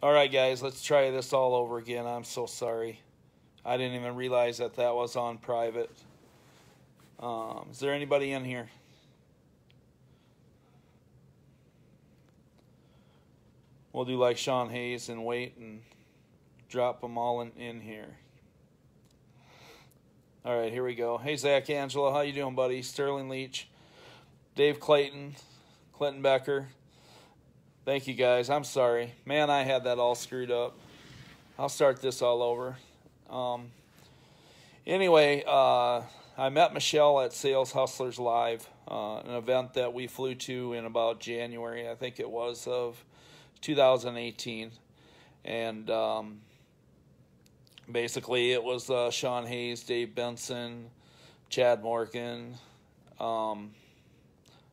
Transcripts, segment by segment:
All right, guys, let's try this all over again. I'm so sorry. I didn't even realize that that was on private. Is there anybody in here? We'll do like Sean Hayes and wait and drop them all in here. All right, here we go. Hey, Zach Angela, how you doing, buddy? Sterling Leach, Dave Clayton, Clinton Becker. Thank you, guys. I'm sorry. Man, I had that all screwed up. I'll start this all over. Anyway, I met Michelle at Sales Hustlers Live, an event that we flew to in about January, I think it was, of 2018. And basically it was Sean Hayes, Dave Benson, Chad Morgan,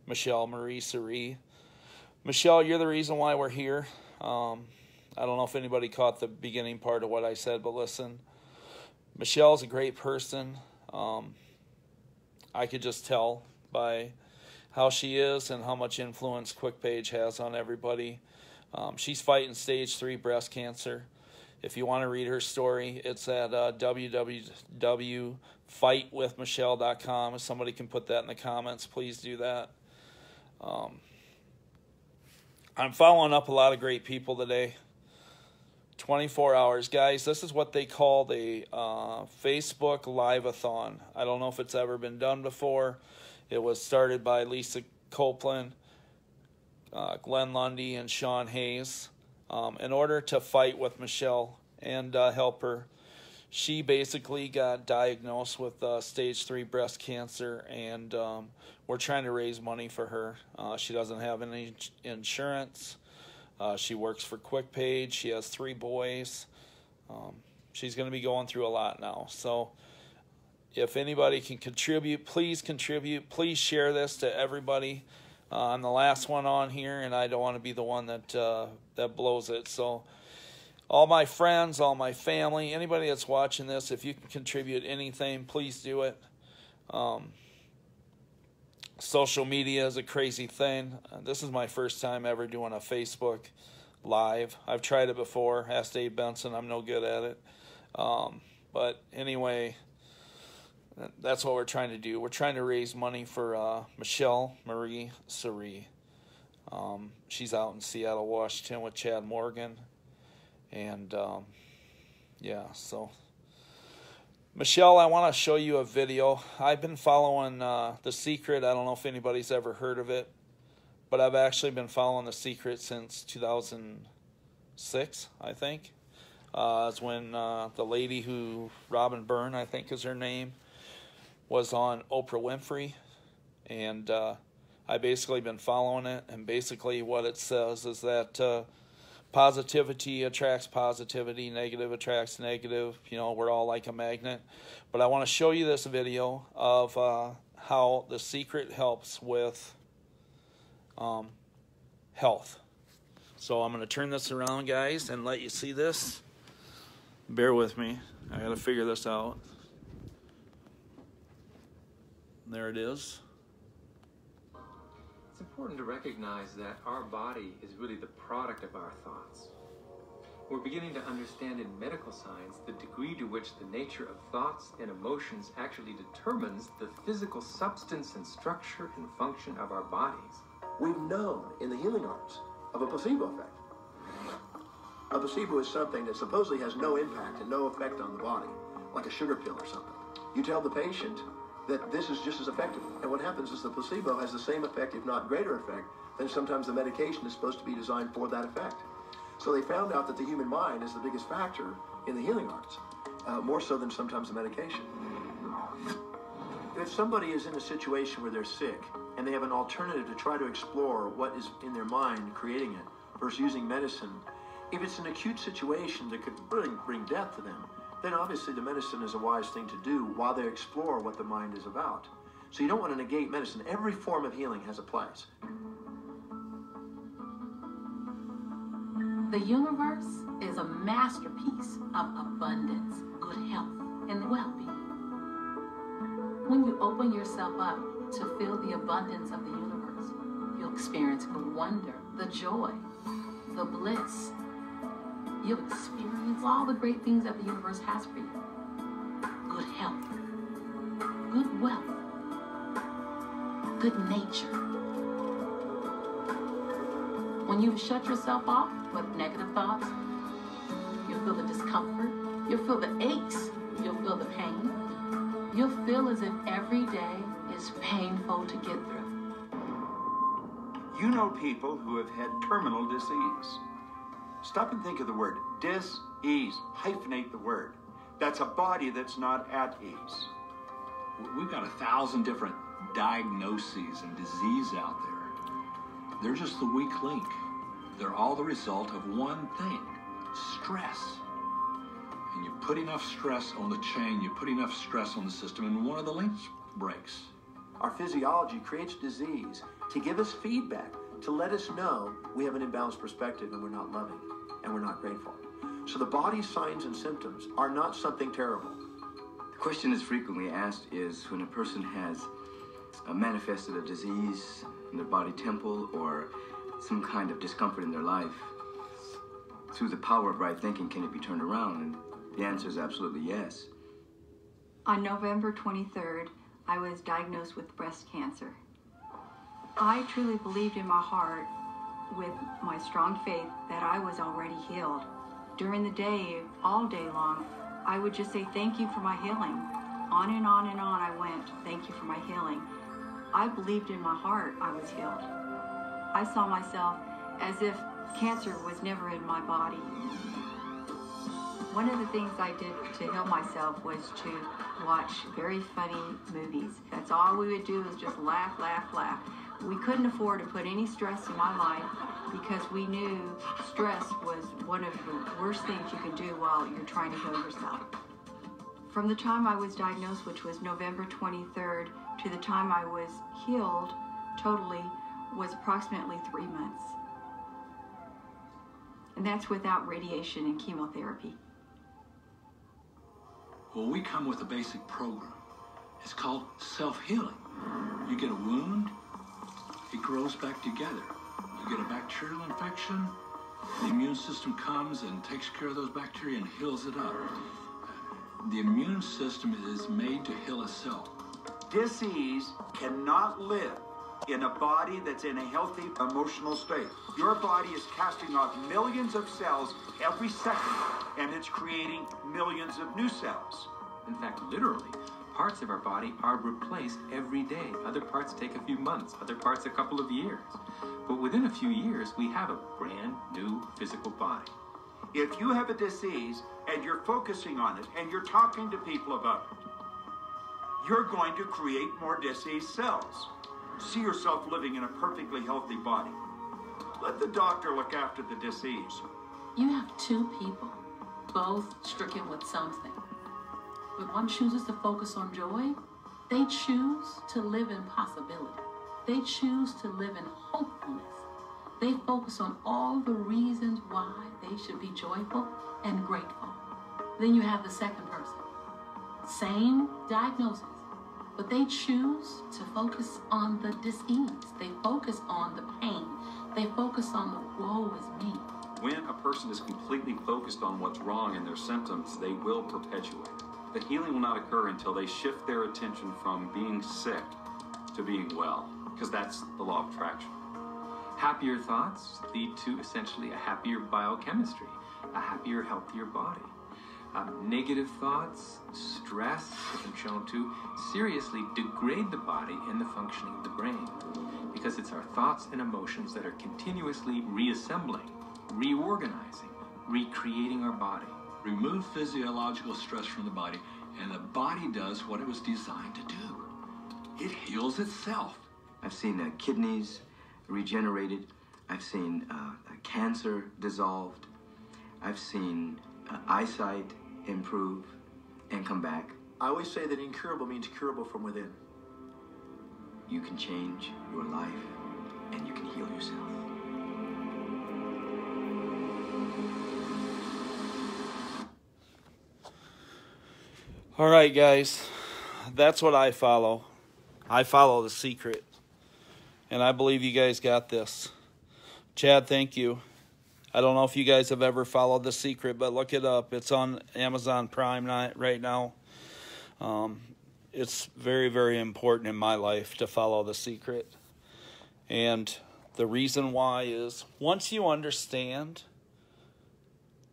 Michelle Marie Cerie. Michelle, you're the reason why we're here. I don't know if anybody caught the beginning part of what I said, but listen, Michelle's a great person. I could just tell by how she is and how much influence QuickPage has on everybody. She's fighting stage 3 breast cancer. If you want to read her story, it's at www.fightwithmichelle.com. If somebody can put that in the comments, please do that. I'm following up a lot of great people today. 24 hours. Guys, this is what they call the Facebook Live-a-thon. I don't know if it's ever been done before. It was started by Lisa Copeland, Glenn Lundy, and Sean Hayes in order to fight with Michelle and help her. She basically got diagnosed with stage 3 breast cancer, and we're trying to raise money for her. She doesn't have any insurance. She works for QuickPage. She has 3 boys. She's going to be going through a lot now. So if anybody can contribute, please contribute. Please share this to everybody. I'm the last one on here, and I don't want to be the one that that blows it. So all my friends, all my family, anybody that's watching this, if you can contribute anything, please do it. Social media is a crazy thing. This is my first time ever doing a Facebook Live. I've tried it before. Ask Dave Benson. I'm no good at it. But anyway, that's what we're trying to do. We're trying to raise money for Michelle Marie Cerie. She's out in Seattle, Washington with Chad Morgan. And yeah, so Michelle, I want to show you a video. I've been following The Secret. I don't know if anybody's ever heard of it, but I've actually been following The Secret since 2006, I think. It's when the lady who, Robin Byrne, I think is her name, was on Oprah Winfrey. And I basically been following it, and basically what it says is that positivity attracts positivity, negative attracts negative. You know, we're all like a magnet. But I want to show you this video of how The Secret helps with health. So I'm going to turn this around, guys, and let you see this. Bear with me. I got to figure this out. There it is. It's important to recognize that our body is really the product of our thoughts. We're beginning to understand in medical science the degree to which the nature of thoughts and emotions actually determines the physical substance and structure and function of our bodies. We've known in the healing arts of a placebo effect. A placebo is something that supposedly has no impact and no effect on the body, like a sugar pill or something. You tell the patient that this is just as effective. And what happens is the placebo has the same effect, if not greater effect, than sometimes the medication is supposed to be designed for that effect. So they found out that the human mind is the biggest factor in the healing arts, more so than sometimes the medication. If somebody is in a situation where they're sick and they have an alternative to try to explore what is in their mind creating it versus using medicine, if it's an acute situation that could bring death to them, then obviously the medicine is a wise thing to do while they explore what the mind is about. So you don't want to negate medicine. Every form of healing has a place. The universe is a masterpiece of abundance, good health, and well-being. When you open yourself up to feel the abundance of the universe, you'll experience the wonder, the joy, the bliss, You'll experience all the great things that the universe has for you. Good health, good wealth, good nature. When you shut yourself off with negative thoughts, you'll feel the discomfort, you'll feel the aches, you'll feel the pain. You'll feel as if every day is painful to get through. You know people who have had terminal disease. Stop and think of the word dis-ease. Hyphenate the word. That's a body that's not at ease. We've got 1,000 different diagnoses and disease out there. They're just the weak link. They're all the result of one thing: stress. And you put enough stress on the chain, you put enough stress on the system, and one of the links breaks. Our physiology creates disease to give us feedback, to let us know we have an imbalanced perspective and we're not loving and we're not grateful. So the body's signs and symptoms are not something terrible. The question that's frequently asked is when a person has manifested a disease in their body temple or some kind of discomfort in their life, through the power of right thinking, can it be turned around? And the answer is absolutely yes. On November 23rd, I was diagnosed with breast cancer. I truly believed in my heart, with my strong faith, that I was already healed. During the day, all day long, I would just say, thank you for my healing. On and on and on I went, thank you for my healing. I believed in my heart I was healed. I saw myself as if cancer was never in my body. One of the things I did to heal myself was to watch very funny movies. That's all we would do, is just laugh, laugh, laugh. We couldn't afford to put any stress in my life because we knew stress was one of the worst things you can do while you're trying to heal yourself. From the time I was diagnosed, which was November 23rd, to the time I was healed totally was approximately 3 months. And that's without radiation and chemotherapy. Well, we come with a basic program. It's called self-healing. You get a wound, it grows back together. You get a bacterial infection, the immune system comes and takes care of those bacteria and heals it up. The immune system is made to heal itself. Disease cannot live in a body that's in a healthy emotional state. Your body is casting off millions of cells every second, and it's creating millions of new cells. In fact, literally, parts of our body are replaced every day. Other parts take a few months, other parts a couple of years. But within a few years, we have a brand new physical body. If you have a disease and you're focusing on it and you're talking to people about it, you're going to create more disease cells. See yourself living in a perfectly healthy body. Let the doctor look after the disease. You have two people, both stricken with something. When one chooses to focus on joy, they choose to live in possibility. They choose to live in hopefulness. They focus on all the reasons why they should be joyful and grateful. Then you have the second person. Same diagnosis, but they choose to focus on the disease. They focus on the pain. They focus on the woe is me. When a person is completely focused on what's wrong in their symptoms, they will perpetuate it. The healing will not occur until they shift their attention from being sick to being well, because that's the law of attraction. Happier thoughts lead to essentially a happier biochemistry, a happier, healthier body. Negative thoughts, stress, has been shown to seriously degrade the body and the functioning of the brain, because it's our thoughts and emotions that are continuously reassembling, reorganizing, recreating our body. Remove physiological stress from the body, and the body does what it was designed to do. It heals itself. I've seen kidneys regenerated. I've seen cancer dissolved. I've seen eyesight improve and come back. I always say that incurable means curable from within. You can change your life and you can heal yourself. All right, guys, that's what I follow. I follow the secret, and I believe you guys got this. Chad, thank you. I don't know if you guys have ever followed The Secret, but look it up. It's on Amazon Prime right now. It's very, very important in my life to follow The Secret. And the reason why is once you understand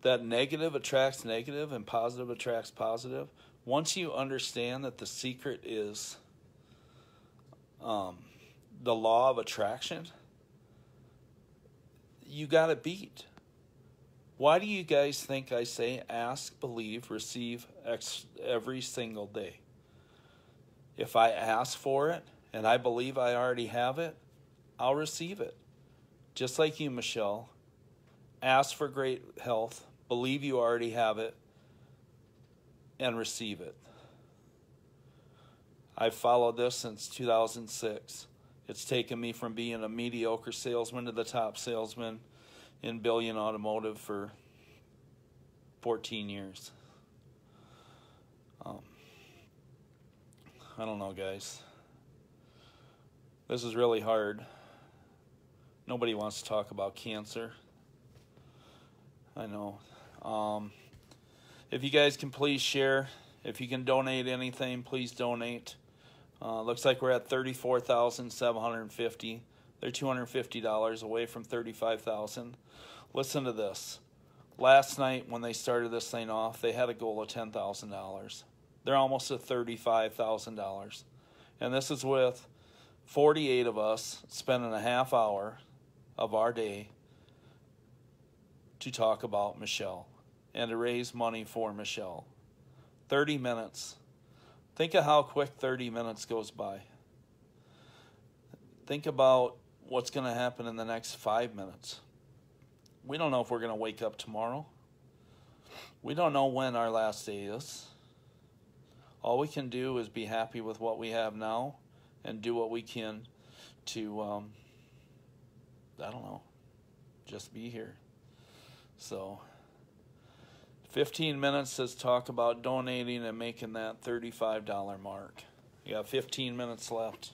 that negative attracts negative and positive attracts positive, once you understand that The Secret is the law of attraction, you got it beat. Why do you guys think I say ask, believe, receive every single day? If I ask for it and I believe I already have it, I'll receive it. Just like you, Michelle. Ask for great health, believe you already have it, and receive it. I've followed this since 2006. It's taken me from being a mediocre salesman to the top salesman in Billion Automotive for 14 years. I don't know, guys. This is really hard. Nobody wants to talk about cancer. I know. If you guys can please share, if you can donate anything, please donate. Looks like we're at $34,750. They're $250 away from $35,000. Listen to this. Last night when they started this thing off, they had a goal of $10,000. They're almost at $35,000. And this is with 48 of us spending a half hour of our day to talk about Michelle and to raise money for Michelle. 30 minutes. Think of how quick 30 minutes goes by. Think about what's going to happen in the next 5 minutes. We don't know if we're going to wake up tomorrow. We don't know when our last day is. All we can do is be happy with what we have now and do what we can to, just be here. So 15 minutes to talk about donating and making that $35 mark. You got 15 minutes left.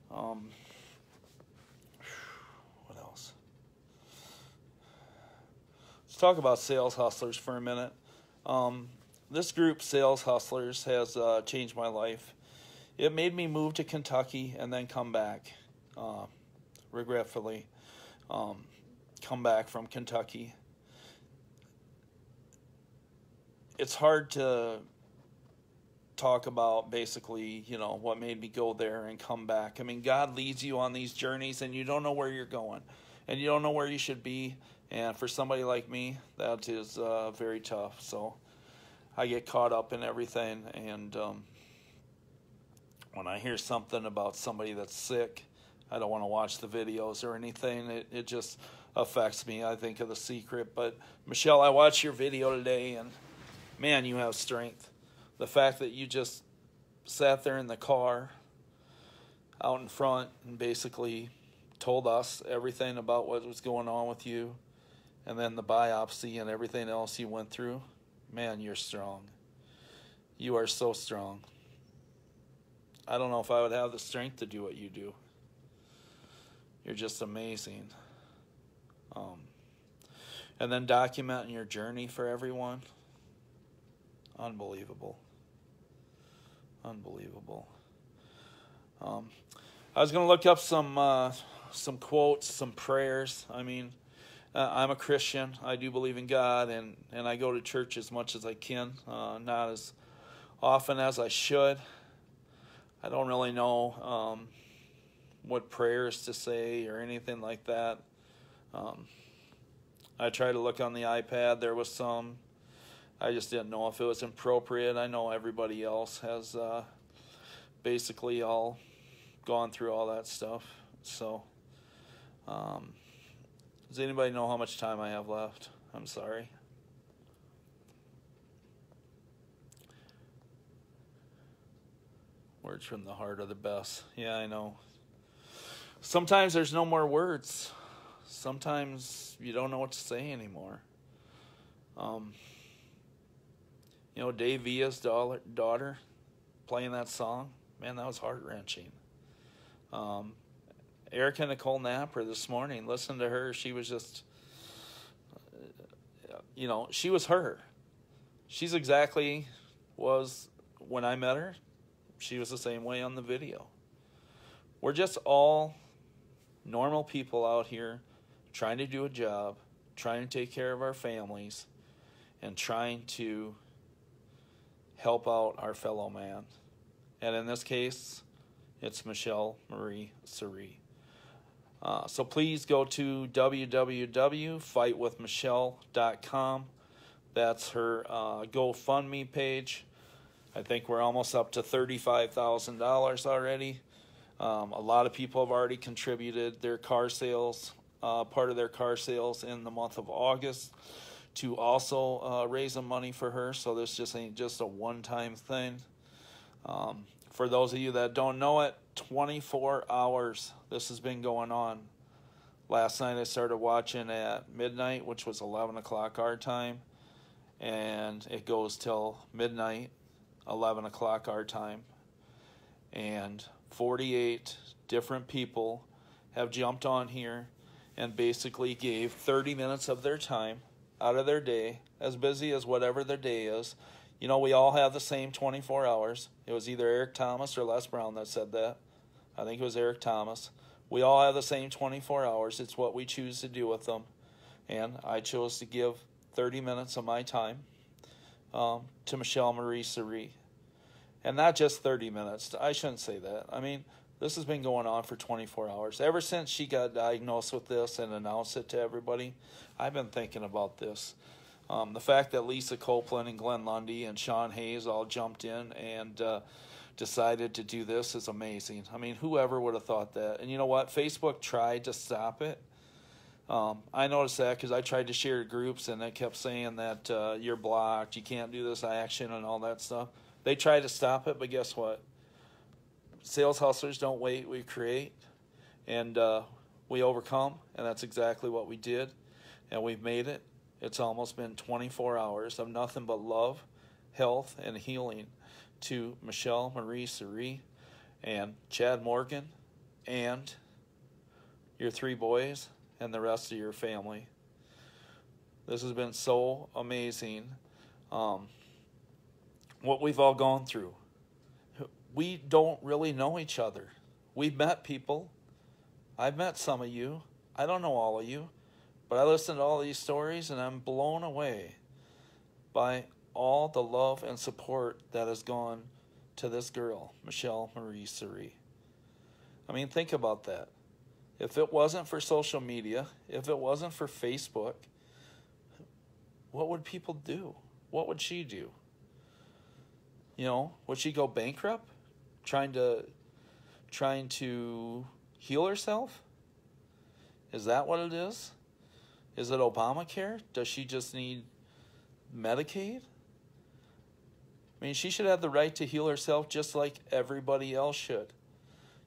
What else? Let's talk about Sales Hustlers for a minute. This group, Sales Hustlers, has changed my life. It made me move to Kentucky and then come back, regretfully, come back from Kentucky. It's hard to talk about basically, what made me go there and come back. I mean, God leads you on these journeys and you don't know where you're going and you don't know where you should be. And for somebody like me, that is very tough. So I get caught up in everything. And when I hear something about somebody that's sick, I don't want to watch the videos or anything. It just affects me. I think of The Secret. But Michelle, I watched your video today and man, you have strength. The fact that you just sat there in the car out in front and basically told us everything about what was going on with you and then the biopsy and everything else you went through, man, you're strong. You are so strong. I don't know if I would have the strength to do what you do. You're just amazing. And then documenting your journey for everyone. Unbelievable. Unbelievable. I was going to look up some quotes, some prayers. I mean, I'm a Christian. I do believe in God, and I go to church as much as I can, not as often as I should. I don't really know what prayers to say or anything like that. I tried to look on the iPad. There was some. I just didn't know if it was appropriate. I know everybody else has basically all gone through all that stuff. So, does anybody know how much time I have left? I'm sorry. Words from the heart are the best. Yeah, I know. Sometimes there's no more words. Sometimes you don't know what to say anymore. Dave Villa's daughter playing that song, man, that was heart-wrenching. Erica Nicole Napper this morning, listen to her. She was just you know, she was her. She's exactly was when I met her. She was the same way on the video. We're just all normal people out here trying to do a job, trying to take care of our families, and trying to help out our fellow man. And in this case, it's Michelle Marie Curie. So please go to www.fightwithmichelle.com. That's her GoFundMe page. I think we're almost up to $35,000 already. A lot of people have already contributed their car sales, part of their car sales in the month of August to also raise some money for her. So this just ain't just a one-time thing. For those of you that don't know it, 24 hours this has been going on. Last night I started watching at midnight, which was 11 o'clock our time, and it goes till midnight, 11 o'clock our time. And 48 different people have jumped on here and basically gave 30 minutes of their time out of their day, as busy as whatever their day is. You know, we all have the same 24 hours. It was either Eric Thomas or Les Brown that said that. I think it was Eric Thomas. We all have the same 24 hours. It's what we choose to do with them. And I chose to give 30 minutes of my time to Michelle Marie Curie. And not just 30 minutes. I shouldn't say that. I mean, this has been going on for 24 hours. Ever since she got diagnosed with this and announced it to everybody, I've been thinking about this. The fact that Lisa Copeland and Glenn Lundy and Sean Hayes all jumped in and decided to do this is amazing. I mean, whoever would have thought that? And you know what? Facebook tried to stop it. I noticed that because I tried to share groups and they kept saying that you're blocked, you can't do this action and all that stuff. They tried to stop it, but guess what? Sales hustlers don't wait, we create. And we overcome, and that's exactly what we did. And we've made it. It's almost been 24 hours of nothing but love, health, and healing to Michelle Marie Curie and Chad Morgan and your 3 boys and the rest of your family. This has been so amazing. What we've all gone through. We don't really know each other. We've met people. I've met some of you. I don't know all of you. But I listen to all these stories and I'm blown away by all the love and support that has gone to this girl, Michelle Marie Curie. I mean, think about that. If it wasn't for social media, if it wasn't for Facebook, what would people do? What would she do? You know, would she go bankrupt trying to heal herself? Is that what it is? Is it Obamacare? Does she just need Medicaid? I mean, she should have the right to heal herself just like everybody else should.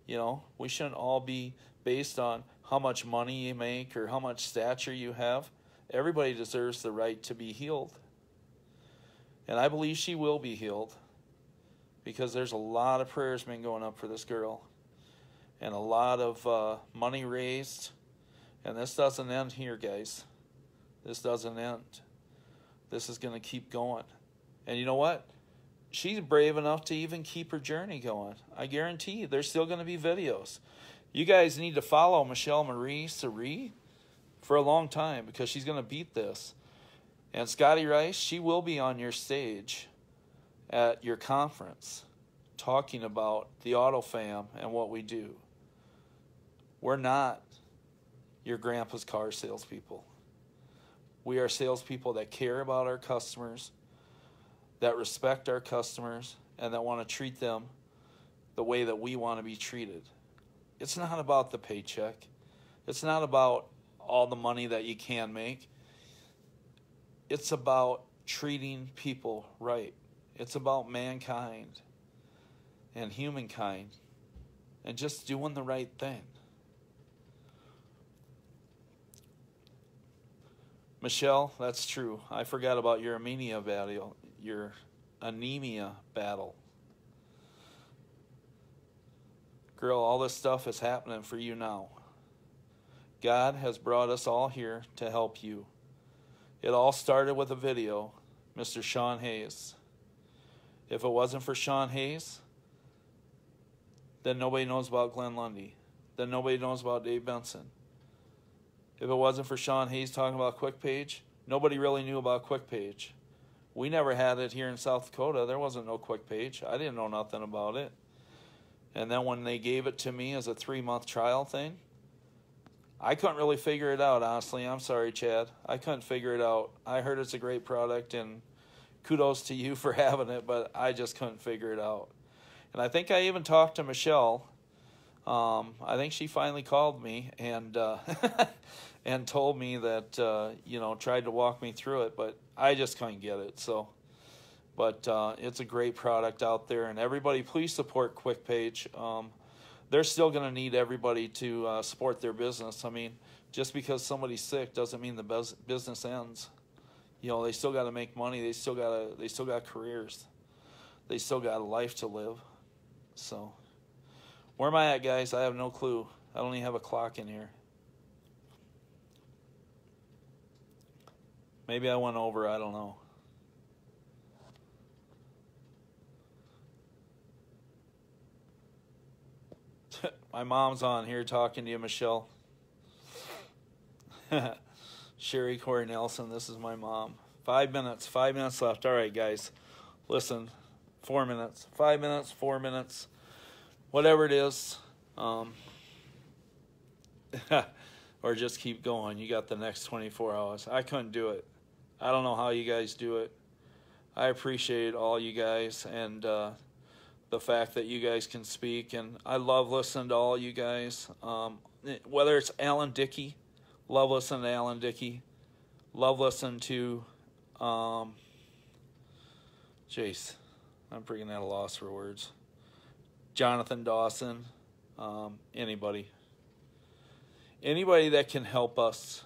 You know, we shouldn't all be based on how much money you make or how much stature you have. Everybody deserves the right to be healed. And I believe she will be healed because there's a lot of prayers been going up for this girl and a lot of money raised. And this doesn't end here, guys. This doesn't end. This is going to keep going. And you know what? She's brave enough to even keep her journey going. I guarantee you, there's still going to be videos. You guys need to follow Michelle Marie Curie for a long time because she's going to beat this. And Scotty Rice, she will be on your stage at your conference talking about the Auto Fam and what we do. We're not your grandpa's car salespeople. We are salespeople that care about our customers, that respect our customers, and that want to treat them the way that we want to be treated. It's not about the paycheck. It's not about all the money that you can make. It's about treating people right. It's about mankind and humankind and just doing the right thing. Michelle, that's true. I forgot about your anemia battle. Your anemia battle. Girl, all this stuff is happening for you now. God has brought us all here to help you. It all started with a video, Mr. Sean Hayes. If it wasn't for Sean Hayes, then nobody knows about Glenn Lundy. Then nobody knows about Dave Benson. If it wasn't for Sean Hayes talking about QuickPage, nobody really knew about QuickPage. We never had it here in South Dakota. There wasn't no QuickPage. I didn't know nothing about it. And then when they gave it to me as a 3-month trial thing, I couldn't really figure it out, honestly. I'm sorry, Chad. I couldn't figure it out. I heard it's a great product, and kudos to you for having it, but I just couldn't figure it out. And I think I even talked to Michelle. I think she finally called me and and told me that, you know, tried to walk me through it, but I just couldn't get it. So, but it's a great product out there, and everybody please support QuickPage. They're still going to need everybody to support their business. I mean, just because somebody's sick doesn't mean the business ends. You know, they still got to make money. They still got careers. They still got a life to live. So, where am I at, guys? I have no clue. I don't even have a clock in here. Maybe I went over. I don't know. My mom's on here talking to you, Michelle. Sherry Corey Nelson, this is my mom. 5 minutes. 5 minutes left. All right, guys. Listen, 4 minutes. 5 minutes, 4 minutes. Whatever it is. Or just keep going. You got the next 24 hours. I couldn't do it. I don't know how you guys do it. I appreciate all you guys and the fact that you guys can speak. And I love listening to all you guys. Whether it's Alan Dickey. Love listening to Alan Dickey. Love listening to, Jace, I'm freaking at a loss for words. Jonathan Dawson, anybody. Anybody that can help us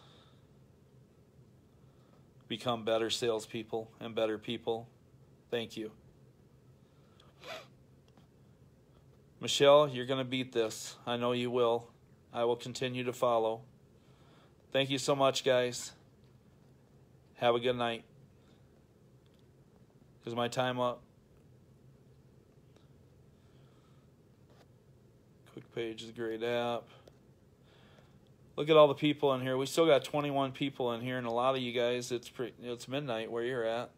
become better salespeople and better people, thank you. Michelle, you're going to beat this. I know you will. I will continue to follow. Thank you so much, guys. Have a good night. Is my time up? QuickPage is a great app. Look at all the people in here. We still got 21 people in here, and a lot of you guys, it's midnight where you're at.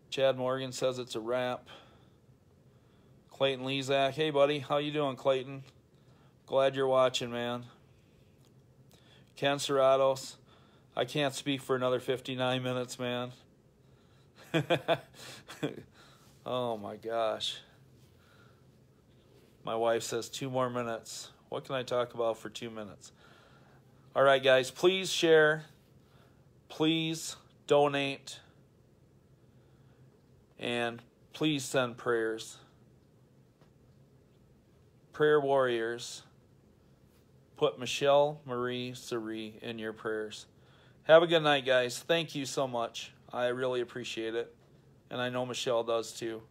Chad Morgan says it's a wrap. Clayton Lezak. Hey, buddy. How you doing, Clayton? Glad you're watching, man. Ken Serratos. I can't speak for another 59 minutes, man. Oh, my gosh. My wife says 2 more minutes. What can I talk about for 2 minutes? All right, guys. Please share. Please donate. And please send prayers. Prayer warriors. Put Michelle Marie Suri in your prayers. Have a good night, guys. Thank you so much. I really appreciate it. And I know Michelle does too.